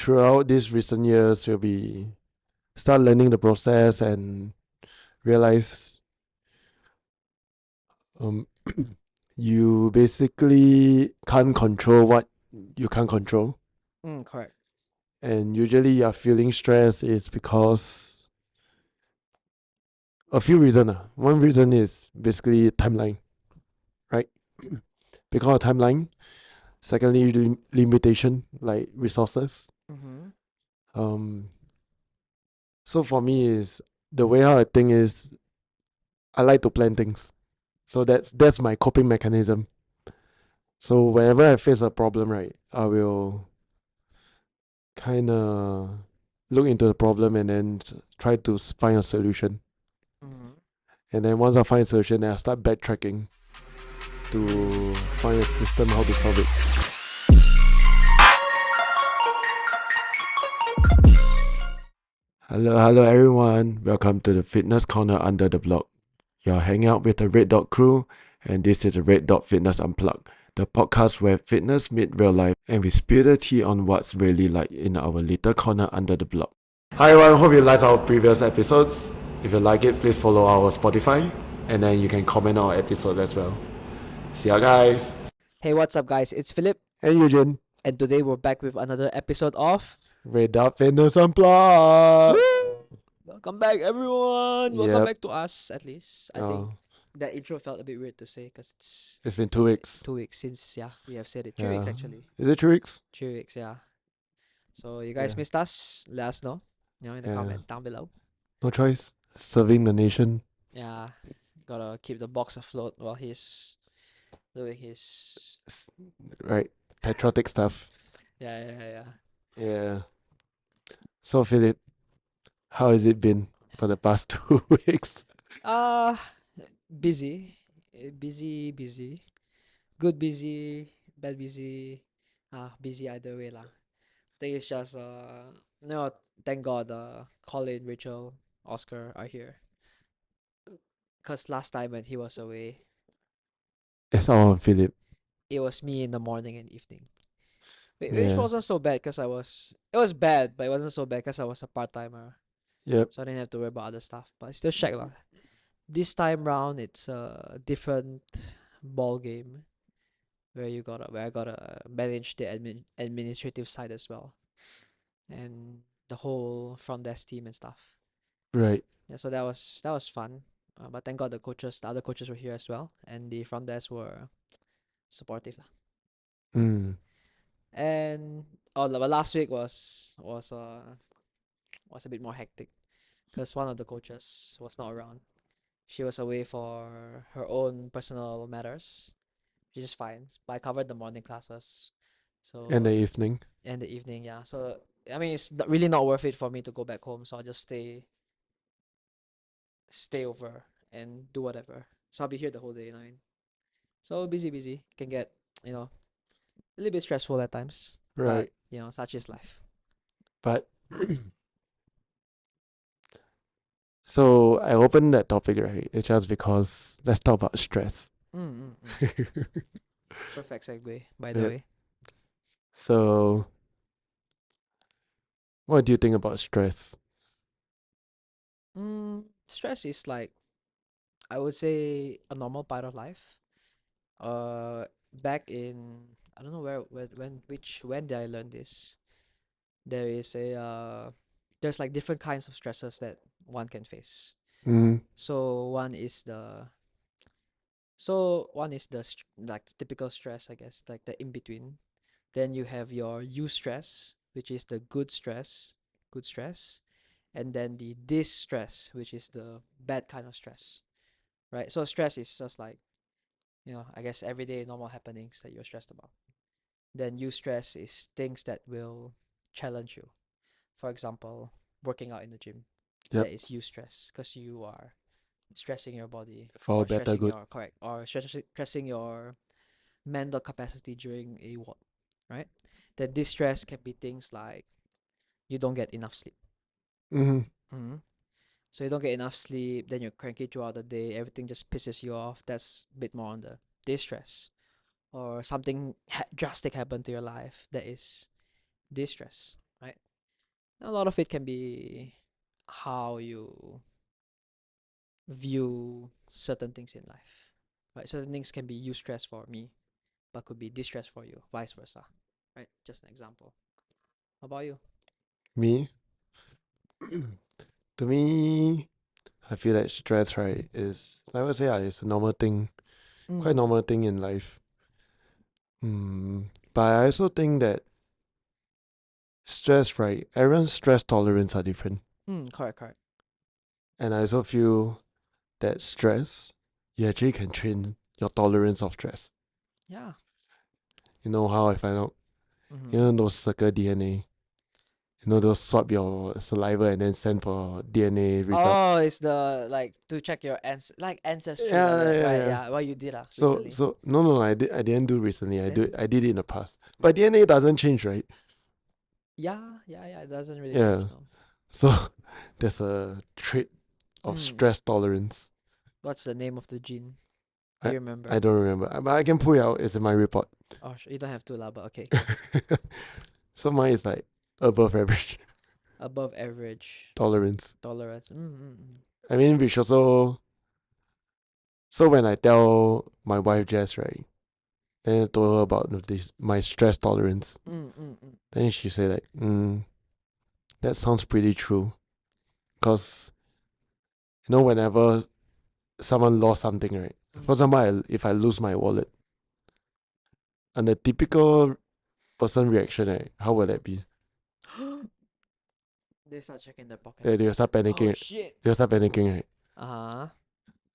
throughout these recent years, you'll be start learning the process and realize um you basically can't control what you can't control. Correct. And usually you're feeling stress is because a few reasons. One reason is basically timeline, right? Because of timeline. Secondly, limitation like resources. Mm-hmm. Um, so for me is the way how I think is I like to plan things. So that's my coping mechanism. So whenever I face a problem, right, I will kind of look into the problem and then try to find a solution. Mm-hmm. And then once I find a solution, then I start backtracking to find a system how to solve it. Hello everyone. Welcome to the Fitness Corner under the block. You're hanging out with the Red Dot crew, and this is the Red Dot Fitness Unplugged, the podcast where fitness meets real life and we spill the tea on what's really like in our little corner under the block. Hi everyone, hope you liked our previous episodes. If you like it, please follow our Spotify, and then you can comment on our episode as well. See ya guys. Hey, what's up, guys? It's Philip, Hey Ujin, and today we're back with another episode of. Red Dot Fitness Unplugged. Woo! Welcome back, everyone. Welcome Yep. back to us. At least I think Oh, that intro felt a bit weird to say because it's it's been 2 weeks. 2 weeks since we have said it. 3 weeks Yeah. actually. Is it 3 weeks? 3 weeks, yeah. So you Yeah. guys missed us? Let us know. In the Yeah. comments down below. No choice. Serving the nation. Yeah, gotta keep the box afloat while he's doing his. Right. Patriotic stuff. Yeah. Yeah. So Philip, how has it been for the past 2 weeks? Uh busy, busy. Good busy, bad busy. Busy either way lah. Think it's just no. Thank God, Colin, Rachel, Oscar are here. Cause last time when he was away, It's all on Philip. it was me in the morning and evening. Which Yeah. wasn't so bad cause I was. It was bad, but it wasn't so bad cause I was a part timer, Yep. so I didn't have to worry about other stuff. But it's still check lah. This time round, it's a different ball game where I gotta manage the administrative side as well, and the whole front desk team and stuff. Right. Yeah, so that was fun. But thank God the other coaches were here as well, and the front desk were supportive lah. Mm. And but last week was a bit more hectic because one of the coaches was not around. She was away for her own personal matters, which is fine. But I covered the morning classes, And the so evening. and the evening, yeah. So I mean, it's really not worth it for me to go back home, so I'll just stay over and do whatever. So I'll be here the whole day, So busy. Can get, you know, a little bit stressful at times. But, Right. such is life. But so I opened that topic, right? It's just because let's talk about stress. Mm, mm, mm. Perfect segue, by the Yep. way. So what do you think about stress? Stress is like, I would say, a normal part of life. Back in, I don't know when did I learn this? There is there's like different kinds of stresses that one can face. Mm. So one is like typical stress, I guess, like the in between. Then you have your eustress, which is the good stress, and then the distress, which is the bad kind of stress, right? So stress is just like, I guess everyday normal happenings that you're stressed about. Then eustress is things that will challenge you. For example, working out in the gym. Yep. That is eustress because you are stressing your body For or better stressing good. your correct or stressing your mental capacity during a walk, right? The distress can be things like you don't get enough sleep. Mm-hmm. Mm-hmm. So you don't get enough sleep, then you're cranky throughout the day, everything just pisses you off. That's a bit more on the distress. Or something drastic happened to your life, that is distress, right? A lot of it can be how you view certain things in life. Right? Certain things can be eustress for me, but could be distress for you, vice versa. Right? Just an example. How about you? Me, to me, I feel that stress, right, is I would say it's a normal thing, quite Mm. normal thing in life. But I also think that stress, right, everyone's stress tolerance are different, Correct, correct. and I also feel that stress, you actually can train your tolerance of stress. Yeah. You know how I find out? You Mm-hmm. know those circle DNA. You know those swap your saliva and then send for DNA result. Oh, it's the like to check your ancestry like Yeah, that, yeah, right? yeah. Yeah. What you did So recently. so no, I didn't do recently. Then I did it in the past. But DNA doesn't change, right? yeah, yeah, yeah. It doesn't really change, Yeah. no. So there's a trait of Mm. stress tolerance. What's the name of the gene? Do I you I remember? don't remember, but I can pull it out. It's in my report. Oh, you don't have to lah, but okay, go. So mine is like above average Above average tolerance. tolerance. Mm. I mean, which also. So when I tell my wife Jess, right, then I told her about this my stress tolerance. Mm. Then she said like, that sounds pretty true. Cause whenever someone lost something, right? For Mm. example, if I lose my wallet, and the typical person reaction, right? How would that be? They start checking their They'll pockets. start Oh panicking. shit. They'll start panicking, right? Uh-huh.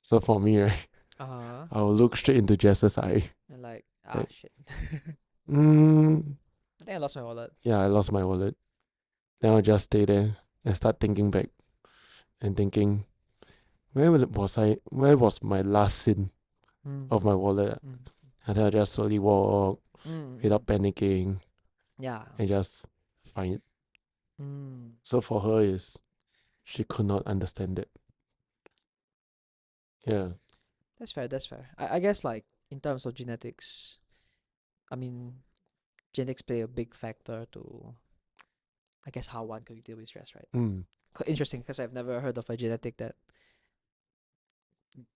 So for me, right, Uh-huh. I will look straight into Jess's eye. And like, Like, shit. mm, I think I lost my wallet. yeah, I lost my wallet. Then I'll just stay there and start thinking back and thinking, where was my last scene Mm. of my wallet? Mm. And then I just slowly walk Mm. without panicking Yeah. and just find it. Mm. So for her is she could not understand it. Yeah. That's fair, that's fair. I guess like in terms of genetics, I mean genetics play a big factor to I guess how one could deal with stress, right? Mm. Interesting because I've never heard of a genetic that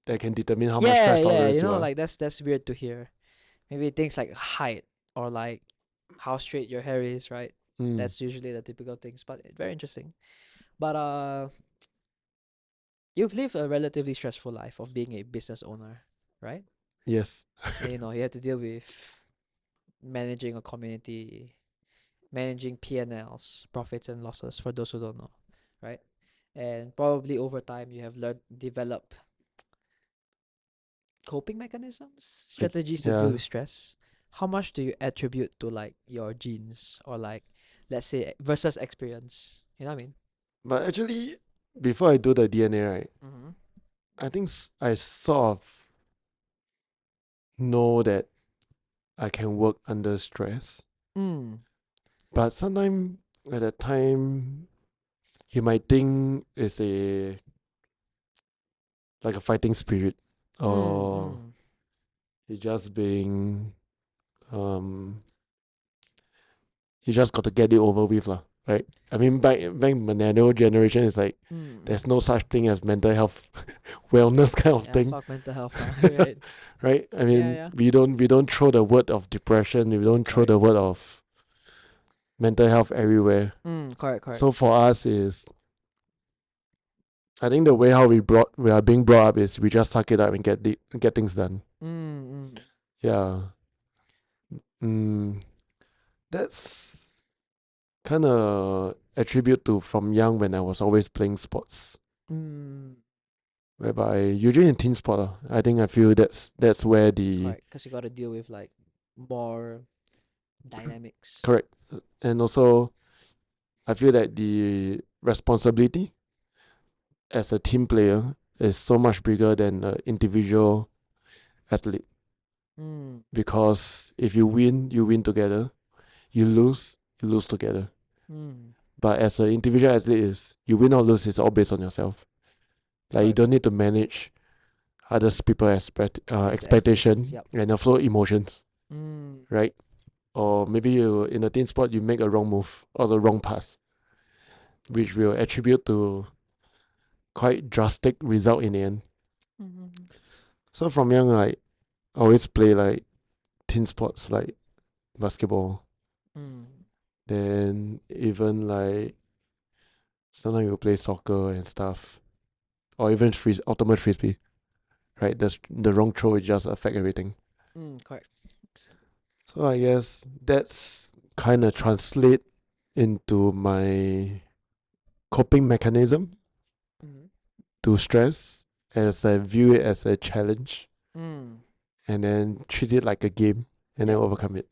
That can determine how much yeah, stress yeah, tolerance you are. like that's weird to hear. Maybe things like height or like how straight your hair is, right? Mm. That's usually the typical things, but very interesting. But you've lived a relatively stressful life of being a business owner, right? Yes. And you have to deal with managing a community, managing P&Ls, profits and losses for those who don't know, right? And probably over time you have learned develop coping mechanisms, Like, strategies to deal yeah. with stress. How much do you attribute to like your genes or like let's say versus experience? You know what I mean? But actually, before I do the DNA, right, Mm-hmm. I think I sort of know that I can work under stress. Mm. But sometimes at that time, you might think it's like a fighting spirit, Mm. or Mm. it's just being um you just got to get it over with lah, right? I mean, back millennial generation is like Mm. there's Mm. no such thing as mental health wellness kind of Yeah, thing, fuck mental health, right? right? I Yeah, mean, yeah. we don't throw the word of depression, we don't throw Correct. the word of mental health everywhere. Correct, correct. So for us is I think the way how we are being brought up is we just suck it up and get things done. Mm. Yeah. Mm, that's kind of attribute to from young when I was always playing sports. Mm. Whereby usually in team sport, I think I feel that's where the Correct, because you got to deal with like more dynamics. correct, and also I feel that the responsibility as a team player is so much bigger than an individual athlete, Mm. because if you win together. You lose together. Mm. But as an individual athlete, is you win or lose is all based on yourself. Like you Correct. don't need to manage others people Expectations. expectation Yep. and also emotions, Mm. right? Or maybe you in a team sport you make a wrong move or the wrong pass. which will attribute to quite drastic result in the end. Mm-hmm. So from young, like I always play like team sports like basketball. Mm. Then even like sometimes you play soccer and stuff, or even ultimate frisbee. Right, the wrong throw will just affect everything. Correct. So I guess that's kind of translate into my coping mechanism Mm-hmm. to stress, as I view it as a challenge Mm. and then treat it like a game and then Yep. overcome it.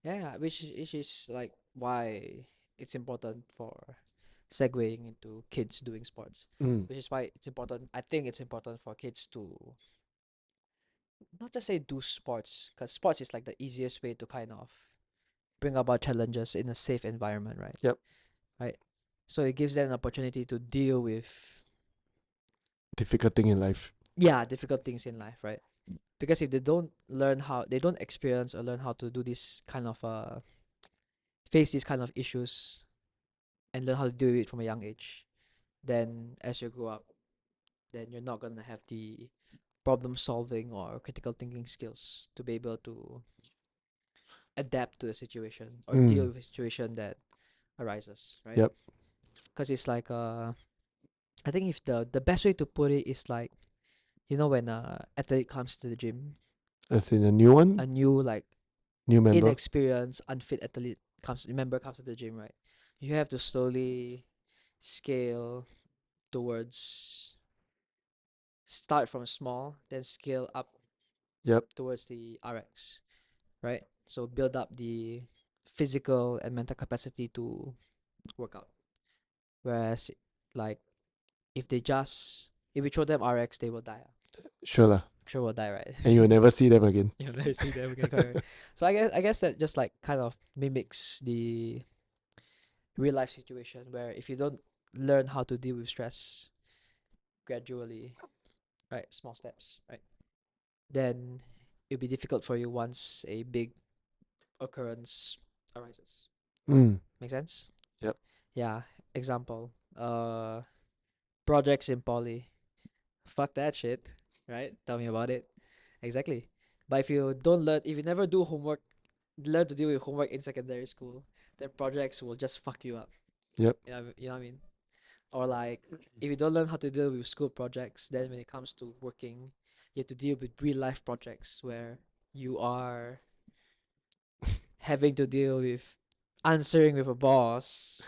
Yeah, which is like why it's important for segueing into kids doing sports. Mm, Which is why it's important. I think it's important for kids to not just say do sports, because sports is like the easiest way to kind of bring about challenges in a safe environment, right? yep, Right. So it gives them an opportunity to deal with difficult thing in life. difficult things in life, right? Because if they don't learn how, they don't experience or learn how to do this kind of face these kind of issues and learn how to deal with it from a young age, then as you grow up, then you're not gonna have the problem solving or critical thinking skills to be able to adapt to a situation or deal Mm, with a situation that arises, right? yep, Because it's like I think if the best way to put it is like, you know, when athlete comes to the gym, as in a new a one, new like new member. inexperienced, unfit athlete comes to the gym, right? You have to slowly scale towards start from small, then scale up Yep, towards the RX, right? So build up the physical and mental capacity to work out. Whereas like if we throw them RX, they will die. sure lah. Sure will die, right? And you'll never see them again. You'll never see them again, correct. So I guess that just like kind of mimics the real life situation where if you don't learn how to deal with stress gradually, right, small steps, right, then it'll be difficult for you once a big occurrence arises. Mm, Make sense? yep, Yeah. Example. Projects in poly. Fuck that shit. Right? Tell me about it. Exactly. But if you never do homework, learn to deal with homework in secondary school, then projects will just fuck you up. yep, You know what I mean? Or like, if you don't learn how to deal with school projects, then when it comes to working, you have to deal with real life projects where you are having to deal with answering with a boss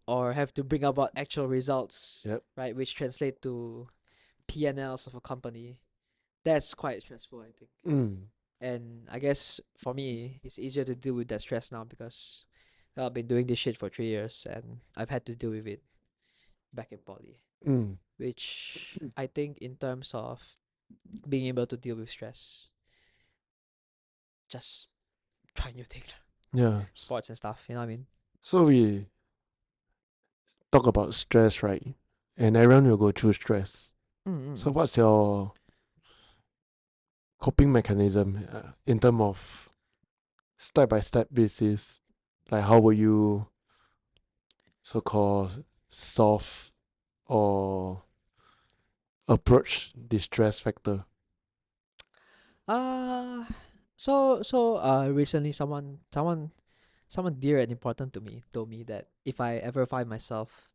or have to bring about actual results, yep. right, which translate to P&Ls of a company. That's quite stressful, I think. Mm, And I guess for me, it's easier to deal with that stress now because I've been doing this shit for 3 years and I've had to deal with it back in poly, mm, which I think in terms of being able to deal with stress, just try new things, yeah. sports and stuff. You know what I mean? So we talk about stress, right? And everyone will go through stress. So Mm-mm. what's your coping mechanism in terms of step by step basis? Like how will you so called solve or approach the stress factor? Uh recently someone dear and important to me told me that if I ever find myself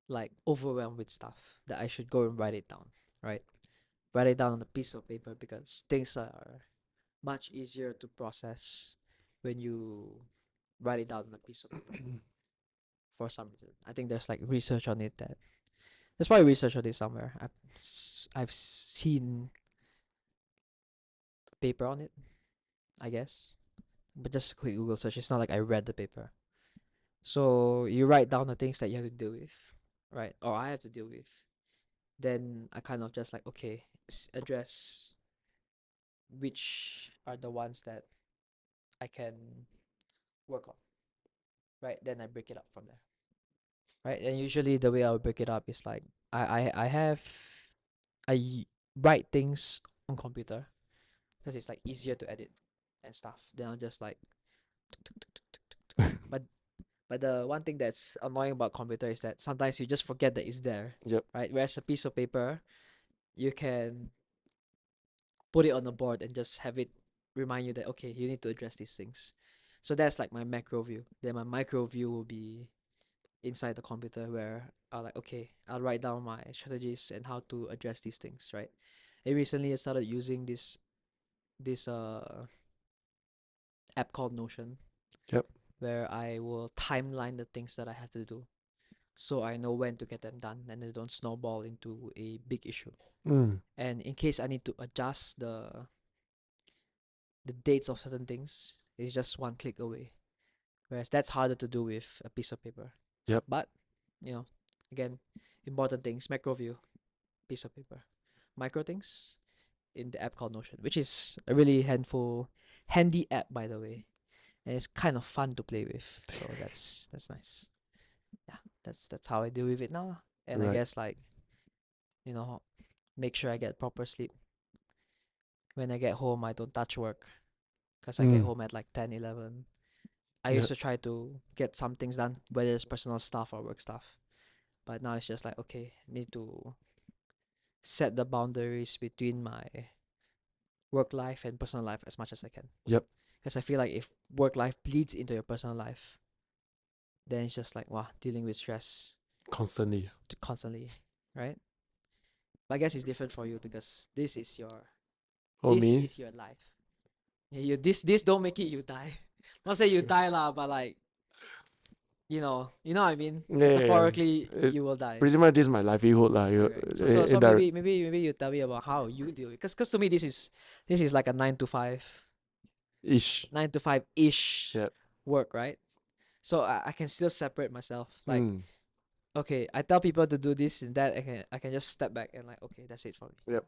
like overwhelmed with stuff, that I should go and write it down, right? Write it down on a piece of paper because things are much easier to process when you write it down on a piece of paper for some reason. I think there's like research on it that there's probably research on it somewhere. I've seen paper on it, I guess. But just a quick Google search. It's not like I read the paper. So you write down the things that you have to deal with, right? Or I have to deal with. Then I kind of just like, okay, address which are the ones that I can work on, right? Then I break it up from there, right? And usually the way I would break it up is like I write things on computer because it's like easier to edit and stuff. Then I'll just like tuk, tuk, tuk, tuk, tuk, tuk, tuk. But But the one thing that's annoying about computer is that sometimes you just forget that it's there, Yep. right? Whereas a piece of paper, you can put it on the board and just have it remind you that okay, you need to address these things. So that's like my macro view. Then my micro view will be inside the computer where I'll like okay, I'll write down my strategies and how to address these things, right? And recently I started using this app called Notion Yep. where I will timeline the things that I have to do so I know when to get them done and they don't snowball into a big issue. Mm. And in case I need to adjust the dates of certain things, it's just one click away. Whereas that's harder to do with a piece of paper. Yep. But, you know, again, important things, macro view, piece of paper. Micro things in the app called Notion, which is a really handy app by the way. And it's kind of fun to play with. So that's nice. Yeah, that's how I deal with it now. And I Right. guess like, you know, make sure I get proper sleep. When I get home, I don't touch work because I get Mm. home at like 10, 11. I used Yep. to try to get some things done, whether it's personal stuff or work stuff. But now it's just like, okay, need to set the boundaries between my work life and personal life as much as I can. Yep. Because I feel like if work life bleeds into your personal life, then it's just like, wow, dealing with stress Constantly. constantly, right? But I guess it's different for you because Oh, this me? is your life. You this don't make it you die. Not say you die lah, but like you know what I mean. Yeah, yeah, yeah. Metaphorically, It, you will die. pretty much this is my livelihood lah. Right, You, right. So indirect. maybe you tell me about how you deal with because to me this is like a 9 to 5 Ish. 9 to 5 ish Yep. work, right? So I can still separate myself. Like Mm. okay, I tell people to do this and that. I can just step back and like okay, that's it for me. Yep.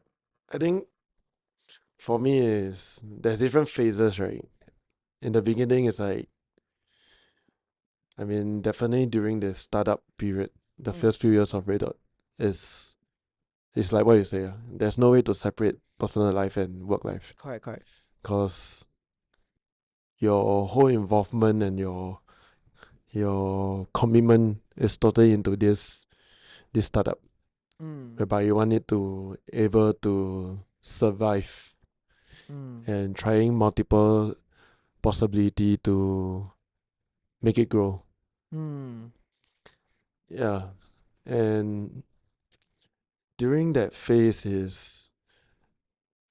I think for me is there's different phases, right? In the beginning, it's like I mean definitely during the startup period, the Mm, first few years of Red Dot is it's like what you say. There's no way to separate personal life and work life correct. because your whole involvement and your commitment is totally into this startup, Mm, whereby you want it to able to survive mm, and trying multiple possibility to make it grow. mm, Yeah. And during that phase is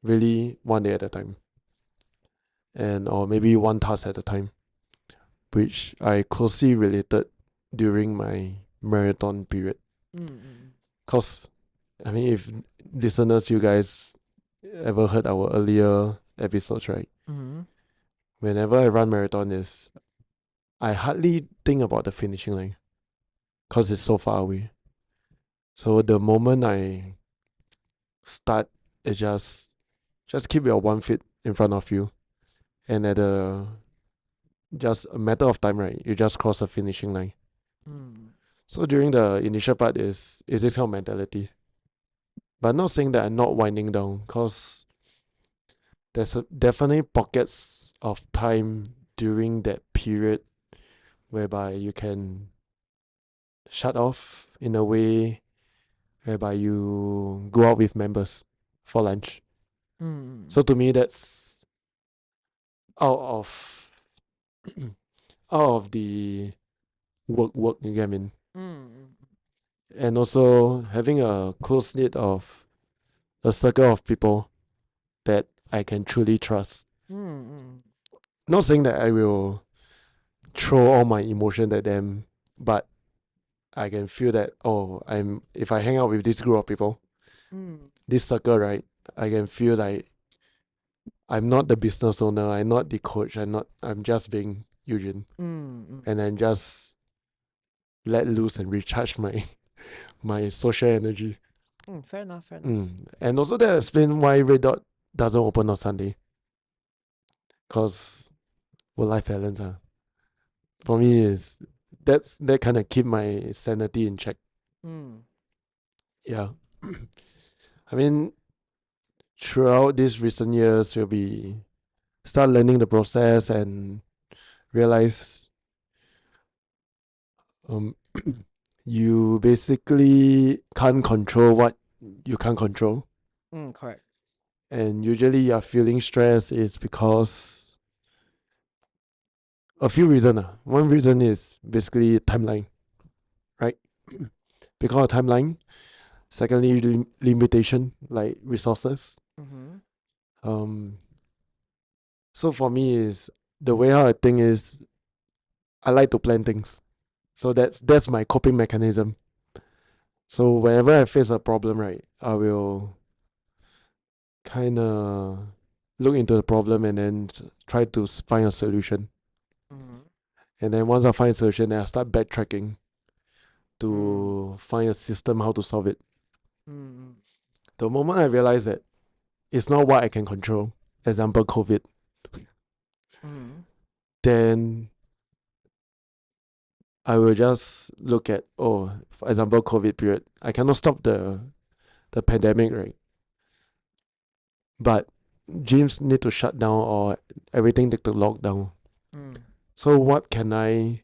really one day at a time. And or maybe one task at a time, which I closely related during my marathon period. mm. Cause I mean if listeners you guys ever heard our earlier episodes, right? Mm, Whenever I run marathon is I hardly think about the finishing line because it's so far away. So the moment I start, it just keep your 1 feet in front of you, and at a just a matter of time, right? You just cross the finishing line. mm, So during the initial part is this kind of mentality, but not saying that I'm not winding down, cause there's definitely pockets of time during that period whereby you can shut off in a way whereby you go out with members for lunch. mm, So to me, that's out of out of the work. You get what I mean? mm, And also having a close knit of a circle of people that I can truly trust. mm. Not saying that I will throw all my emotion at them, but I can feel that if I hang out with this group of people, Mm, this circle, right? I can feel like I'm not the business owner, I'm not the coach, I'm just being Ujin. mm. And then just let loose and recharge my my social energy. Fair enough, fair enough. And also that explains why Red Dot doesn't open on Sunday. Cause work life balance for me is that kind of keep my sanity in check. Mm, Yeah. I mean throughout these recent years you'll be start learning the process and realize Um, you basically can't control what you can't control. Correct. And usually you're feeling stress is because a few reasons. One reason is basically timeline, right? Because of timeline. Secondly, limitation like resources. Mm-hmm. Um, so for me is the way how I think is I like to plan things. So that's my coping mechanism. So whenever I face a problem, right, I will kind of look into the problem and then try to find a solution. Mm-hmm. And then once I find a solution, then I start backtracking Mm. to find a system how to solve it. Mm. The moment I realize that it's not what I can control, example COVID, Mm. then I will just look at, oh, for example, COVID period. I cannot stop the pandemic, right? But gyms need to shut down or everything need to lock down. Mm. So what can I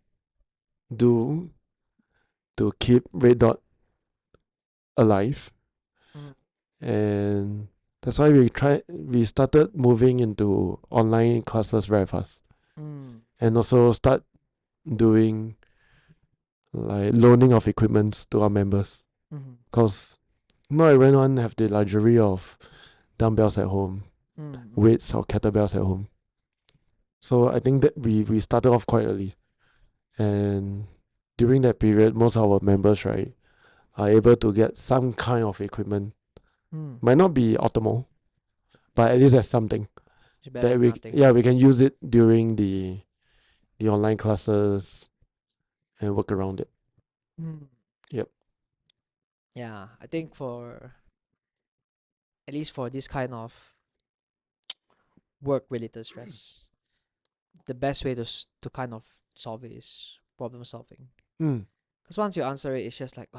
do to keep Red Dot alive? Mm. And that's why we started moving into online classes very fast. Mm. And also start doing like loaning of equipment to our members. Mm-hmm. Because not everyone have the luxury of dumbbells at home, Mm. weights or kettlebells at home. So I think that we started off quite early. And during that period, most of our members, right, are able to get some kind of equipment. Mm. Might not be optimal, but at least there's something It's better that than we nothing, yeah right? we can use it during the online classes and work around it. Mm. Yep. Yeah, I think for at least for this kind of work related stress, the best way to kind of solve it is problem solving. Mm. Because once you answer it, it's just like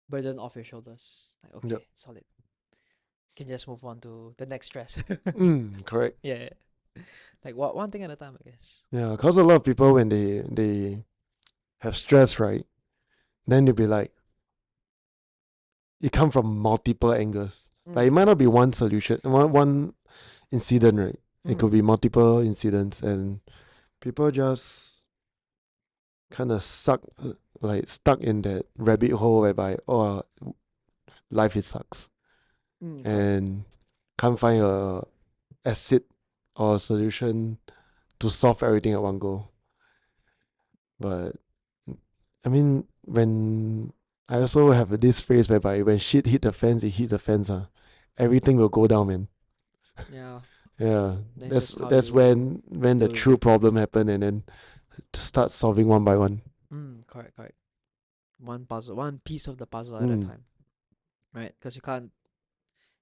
burden off your shoulders. Like Yep. okay, solid. Can just move on to the next stress. Correct. Yeah. Like one thing at a time, I guess. Yeah, because a lot of people when they have stress, right, then you'll be like, it come from multiple angles. Like it might not be one solution, one incident, right? It could Mm. be multiple incidents, and people just kind of stuck in that rabbit hole whereby life it sucks Correct. and can't find a exit or a solution to solve everything at one go. But I mean, when I also have this phrase whereby when shit hit the fans, it hit the fans. Everything will go down, man. Yeah. Yeah, That's that's just how that's you when the deal with true it. problem happen, and then to start solving one by one. Correct, correct. One puzzle, one piece of the puzzle at a Mm. time, right? Because you can't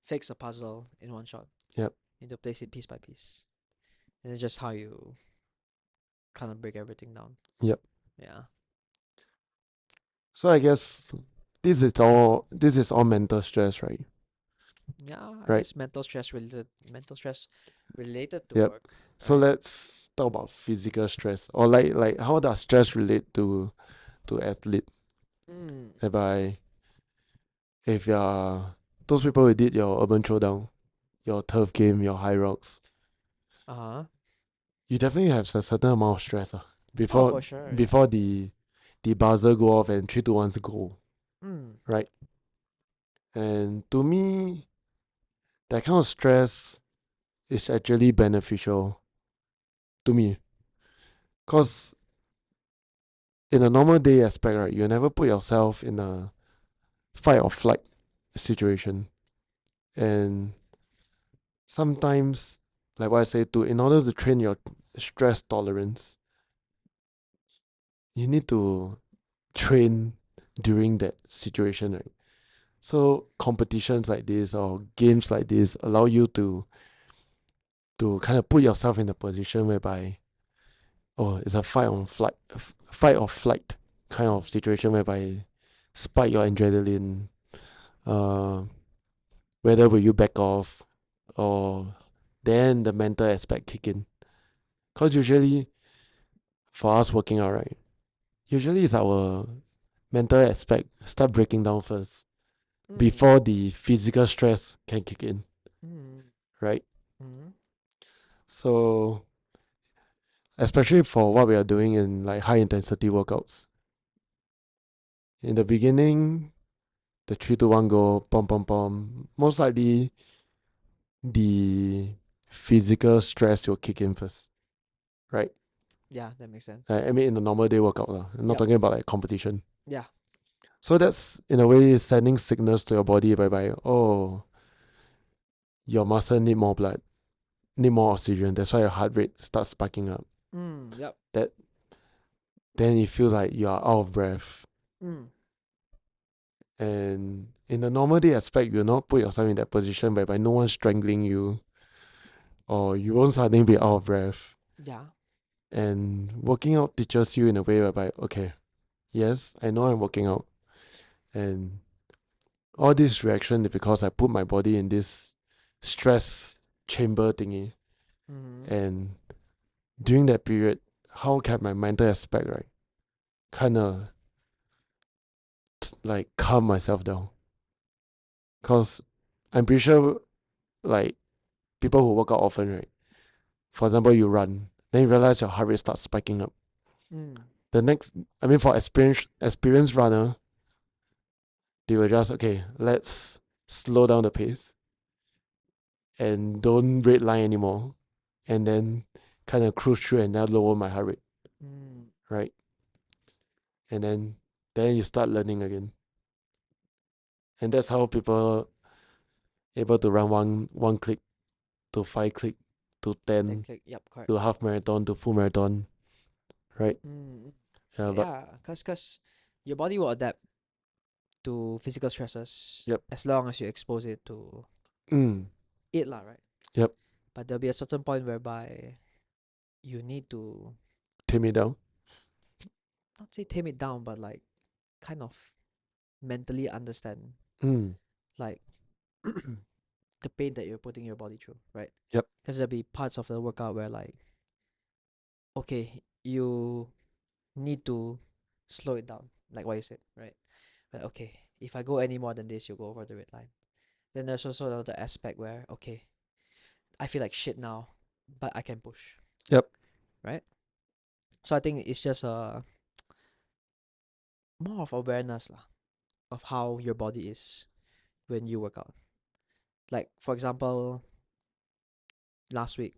fix a puzzle in one shot. Yep. You need to place it piece by piece. And it's just how you kind of break everything down. Yep. Yeah. So I guess this is all mental stress, right? Yeah, I Right. guess mental stress related to Yep. work, So right? let's talk about physical stress, or like how does stress relate to athlete? Mm. Whereby if you're those people who did your urban throwdown, your turf game, your high rocks, Uh-huh. you definitely have a certain amount of stress Oh, before for sure, yeah. before the buzzer go off and 3 to 1 goal, Mm. right? And to me, that kind of stress is actually beneficial to me, because in a normal day aspect, right, you never put yourself in a fight or flight situation, and sometimes, like what I say, in order to train your stress tolerance, you need to train during that situation, right? So competitions like this or games like this allow you to kind of put yourself in a position whereby, oh, it's a fight or flight kind of situation whereby spike your adrenaline. Uh, whether will you back off or then the mental aspect kick in. Cause usually for us working out, right, usually it's our mental aspect start breaking down first Mm. before the physical stress can kick in, Mm. right? Mm. So especially for what we are doing in like high intensity workouts. In the beginning, the 3 2 1 go, pom pom pom. Most likely the physical stress will kick in first, right? Yeah, that makes sense. I mean, in the normal day workout, lah. I'm not Yep. talking about like competition. Yeah. So that's in a way sending signals to your body by oh, your muscle need more blood, need more oxygen. That's why your heart rate starts spiking up. Mm. Yep. That then you feel like you are out of breath. Mm. And in the normal day aspect, you'll not put yourself in that position whereby no one's strangling you or you won't suddenly be out of breath. Yeah. And working out teaches you in a way whereby, okay, yes, I know I'm working out. And all this reaction is because I put my body in this stress chamber thingy. Mm. And during that period, how can my mental aspect, right, kind of like calm myself down? Because I'm pretty sure, like, people who work out often, right? For example, you run, then you realize your heart rate starts spiking up. Mm. The next, I mean, for experienced runner, they will just okay, let's slow down the pace and don't red line anymore, and then kind of cruise through and then lower my heart rate, Mm. right? And then you start learning again, and that's how people able to run one click to 5 click to Then 10 click. Yep. Correct. to half marathon to full marathon, right? Mm. Yeah, but Yeah. Cause your body will adapt to physical stresses yep, as long as you expose it to mm, it, lah. Right. yep, But there'll be a certain point whereby you need to tame it down, not say tame it down, but like kind of mentally understand mm, like the pain that you're putting your body through, right? yep, Because there'll be parts of the workout where like, okay, you need to slow it down, like what you said, right? But okay, if I go any more than this, you'll go over the red line. Then there's also another aspect where, okay, I feel like shit now, but I can push, yep, right? So I think it's just more of awareness lah, of how your body is when you work out. Like for example, last week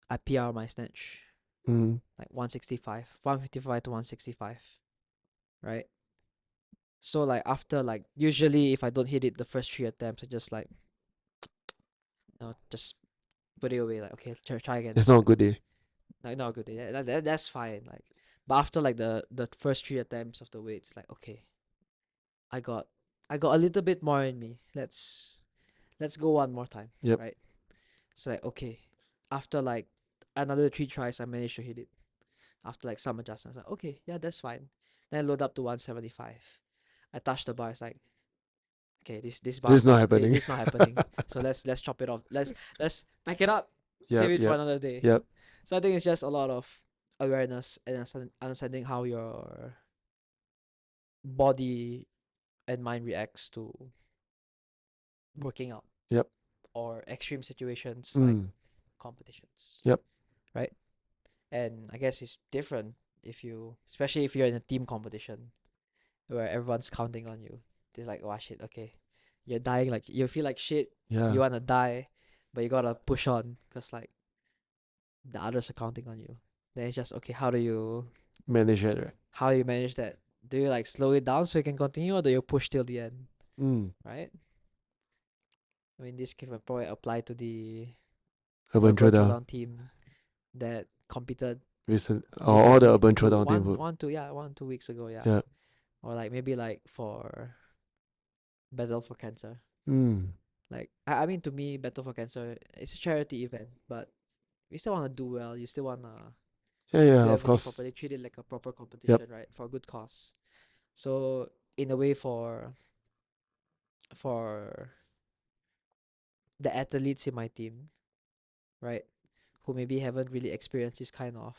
I PR my snatch mm, like 165, 155 to 165, right? So like after like usually if I don't hit it the first 3 attempts, I just like just put it away. Like okay, try again it's next not a time. good day. Like not a good day. That's fine. Like, but after like the first 3 attempts of the weights, like okay, I got I got a little bit more in me. Let's go one more time, Yep, right? So like okay, after like another 3 tries, I managed to hit it. After like some adjustments, like okay, yeah, that's fine. Then I load up to 175. I touch the bar. It's like okay, this this bar's is not not happening. this not happening. So let's chop it off. Let's pack it up. Save Yep, it for yep, another day. yep, So I think it's just a lot of awareness and understanding how your body and mind reacts to working out yep, or extreme situations like mm, competitions, yep, right? And I guess it's different if you, especially if you're in a team competition where everyone's counting on you. It's like, oh shit, okay, you're dying, like you feel like shit, you yeah, wanna die, but you gotta push on because like the others are counting on you. Then it's just okay, manage it, right? how do you manage that? Do you like slow it down so you can continue, or do you push till the end? Mm, Right? I mean, this can probably apply to the urban urban throwdown, throwdown team that competed all the recently, urban throwdown team would, 2 weeks ago, yeah, yeah, or like maybe like for Battle for Cancer. mm, Like I mean, to me, Battle for Cancer it's a charity event, but you still wanna do well. You still wanna yeah, yeah, do of everything course, properly, treat it like a proper yep, competition, right? For a good cause. So in a way, for the athletes in my team, right, who maybe haven't really experienced this kind of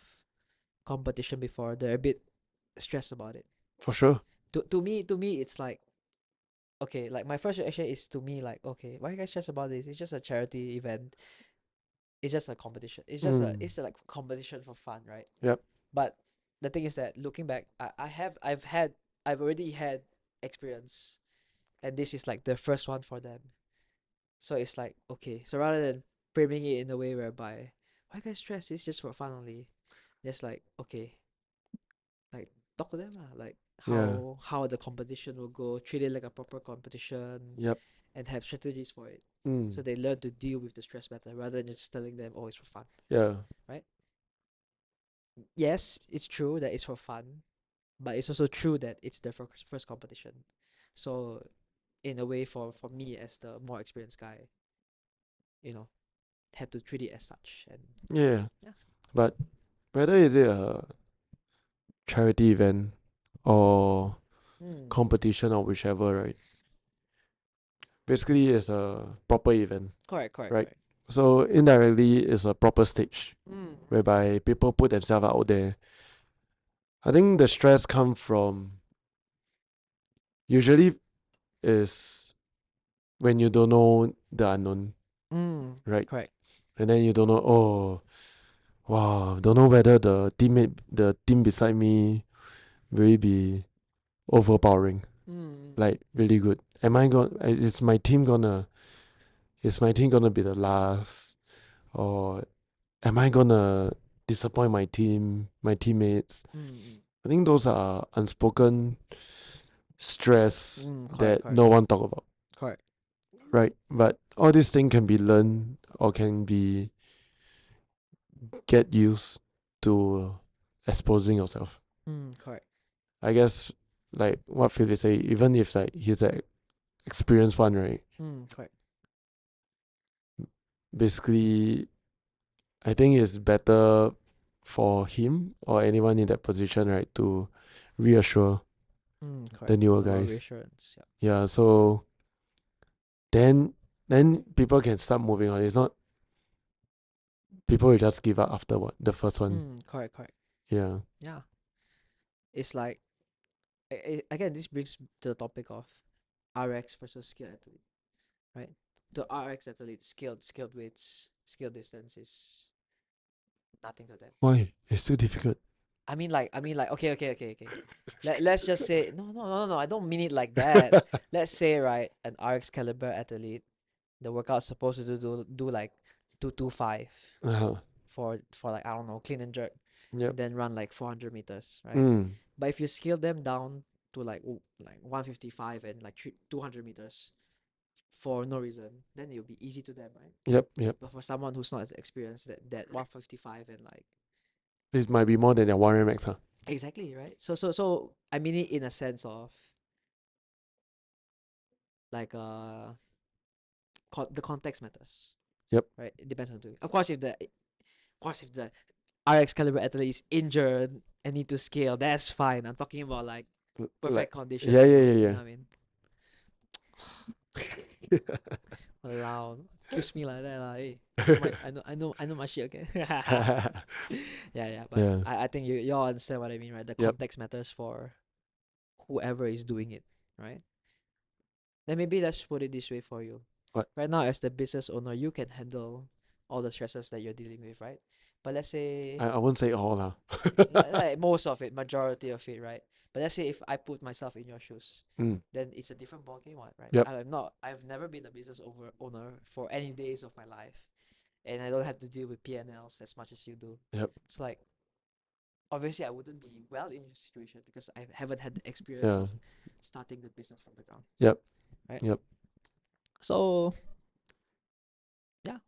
competition before, they're a bit. stressed about it. For sure. To me, it's like, okay, like my first reaction is, to me, like, okay, why you guys stressed about this? It's just a charity event. It's just a competition. Mm. It's like competition for fun, right? Yep. But the thing is that, looking back, I've already had experience, and this is like the first one for them. So it's like, okay, so rather than framing it in a way whereby, why you guys stress? It's just for fun only. Just like, okay, like, talk to them lah, like Yeah. how the competition will go, treat it like a proper competition, Yep. and have strategies for it, so Mm. they learn to deal with the stress better, rather than just telling them, oh, it's for fun, Yeah. right? Yes, it's true that it's for fun, but it's also true that it's their first competition. So in a way, for me as the more experienced guy, you know, have to treat it as such. And Yeah. yeah. But whether is it a charity event or Mm. competition or whichever, right? Basically, it's a proper event, Correct, correct, right? correct. So indirectly, it's a proper stage Mm. whereby people put themselves out there. I think the stress comes from usually is when you don't know the unknown, Mm. right? Correct. And then you don't know, oh, wow, don't know whether the team beside me will be overpowering, Mm. like really good. Am I going? Is my team gonna be the last, or am I gonna disappoint my teammates? Mm. I think those are unspoken stress Correct, that correct, no one talk about, correct. right? But all these things can be learned or can be get used to exposing yourself. Correct. I guess like what Philip say, even if like he's an experienced one, right? Correct. Basically, I think it's better for him or anyone in that position, right, to reassure the Correct. newer A lot of guys. reassurance. Yeah. Yeah, so then then people can start moving on. It's not people will just give up after what the first one. Correct, correct. Yeah. Yeah. It's like, again, this brings to the topic of RX versus skill athlete, right? The RX athlete, skilled weights, skilled distance is nothing to them. Why? It's too difficult. I mean, like, okay. Let's just say, no. I don't mean it like that. Let's say, right, an RX caliber athlete, the workout's supposed to do like 225 Uh-huh. for like, I don't know, clean and jerk, Yep. and then run like 400 meters, right? Mm. But if you scale them down to like 155 and like 200 meters for no reason, then it'll be easy to them, right? Yep. Yep. But for someone who's not as experienced, that 155 and like, This might be more than their one max, huh? exactly, right? So I mean it in a sense of like, the context matters, Yep. right? It depends on doing. Of course, if the RX caliber athlete is injured and need to scale, that's fine. I'm talking about like Like perfect conditions, yeah, you yeah, know. yeah, You yeah. know what I mean? Walao, accuse me like that, lah. Hey, I know my shit, okay? Yeah. But Yeah. I think y'all understand what I mean, right? The Yep. context matters for whoever is doing it, right? Then maybe let's put it this way for you. What? Right now, as the business owner, you can handle all the stresses that you're dealing with, right? But let's say, I won't say all lah. like most of it, majority of it, right? But let's say if I put myself in your shoes, Mm. then it's a different ballgame, one, right? Yep. I've never been a business owner for any days of my life, and I don't have to deal with P&Ls as much as you do. Yep. It's like, obviously I wouldn't be well in your situation because I haven't had the experience Yeah. of starting the business from the ground, Yep. right? Yep. So yeah,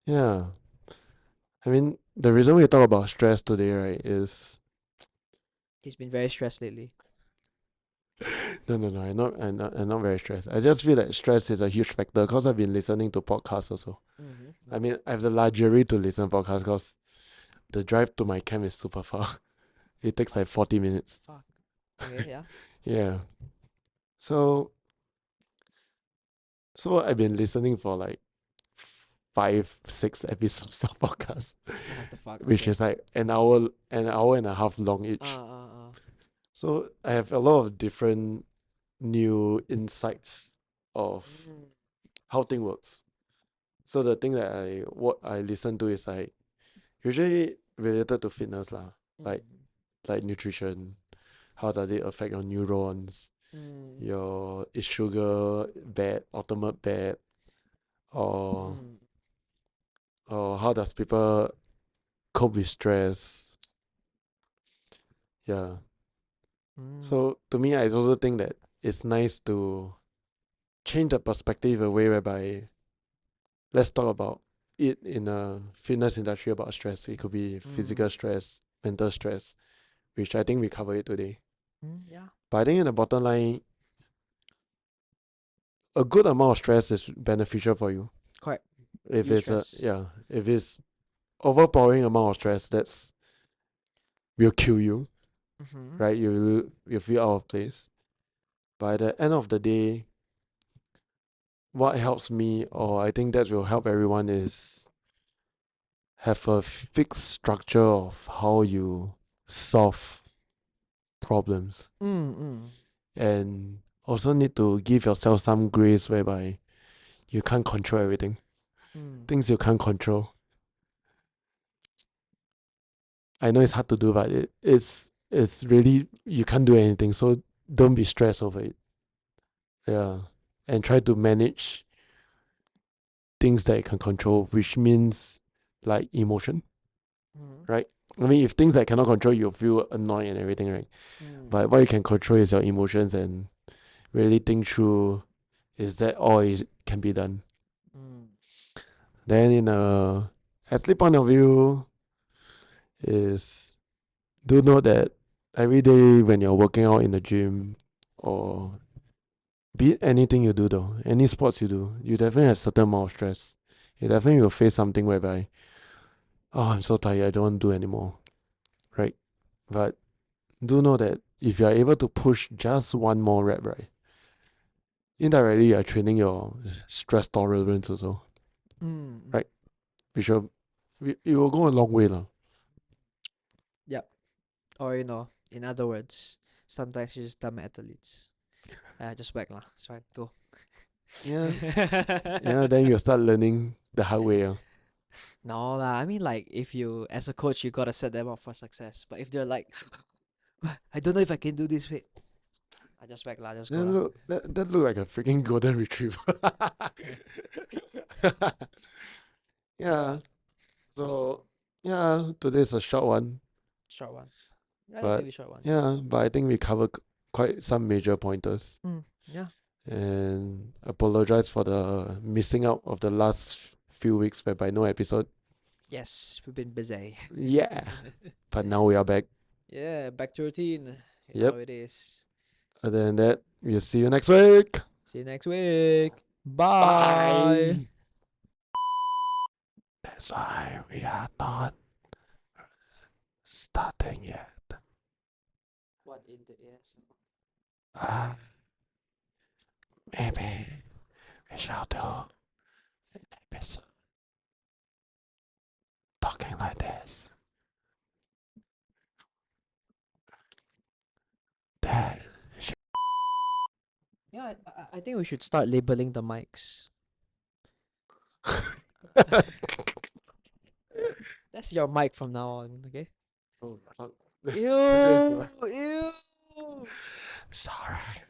Yeah. I mean, the reason we talk about stress today, right, is he's been very stressed lately. no. I'm not very stressed. I just feel that stress is a huge factor because I've been listening to podcasts also. I mean, I have the luxury to listen to podcasts because the drive to my camp is super far. It takes like 40 minutes. Fuck. Okay, yeah. Yeah. So I've been listening for like 5-6 episodes of podcast, What the fuck? which Okay. is like an hour and a half long each. Uh. So I have a lot of different new insights of Mm. how thing works. So the thing that what I listen to is like usually related to fitness lah, like Mm. like nutrition. How does it affect your neurons? Mm. Your is sugar bad, ultimate bad, or Mm. how does people cope with stress? Yeah. Mm. So to me, I also think that it's nice to change the perspective away whereby let's talk about it in a fitness industry about stress. It could be Mm. physical stress, mental stress, which I think we covered it today. Yeah. But I think in the bottom line, a good amount of stress is beneficial for you. Correct. If it's Eustress. if it's overpowering amount of stress, that's will kill you, Mm-hmm. right? You feel out of place. By the end of the day, what helps me, or I think that will help everyone, is have a fixed structure of how you solve problems, Mm. and also need to give yourself some grace whereby you can't control everything. Mm. Things you can't control. I know it's hard to do, but it's really you can't do anything. So don't be stressed over it. Yeah, and try to manage things that you can control, which means like emotion, Mm. right? I mean, if things that cannot control, you'll feel annoyed and everything, right? Mm. But what you can control is your emotions, and really think through, is that all it can be done? Mm. Then in a athlete point of view, is do know that every day when you're working out in the gym, or be it anything you do though, any sports you do, you definitely have certain amount of stress. You definitely will face something whereby, oh, I'm so tired, I don't want to do anymore, right? But do know that if you are able to push just one more rep, right, indirectly you are training your stress tolerance also, Mm. right? Which will, it will go a long way lah. Yep. Or in other words, sometimes you're just dumb athletes. Just whack lah. It's fine. Go. Yeah, yeah. Then you start learning the hard way. No lah. I mean, like, if you, as a coach, you gotta set them up for success. But if they're like, I don't know if I can do this, wait, I just whack lah. Just go lah. That look like a freaking golden retriever. Yeah. So yeah, today's a short one, Short one. but Relatively short one. yeah, but I think we covered quite some major pointers. Yeah. And apologize for the missing out of the last few weeks whereby no episode. Yes, we've been busy. Yeah, but now we are back. Yeah, back to routine. You know Yep. how it is. Other than that, we'll see you next week. See you next week. Bye. Bye. That's why we are not starting yet. What in the ass? Maybe we shall do an episode talking like this. That Yeah, I think we should start labeling the mics. That's your mic from now on, okay? oh fuck. Ew! Ew! Sorry.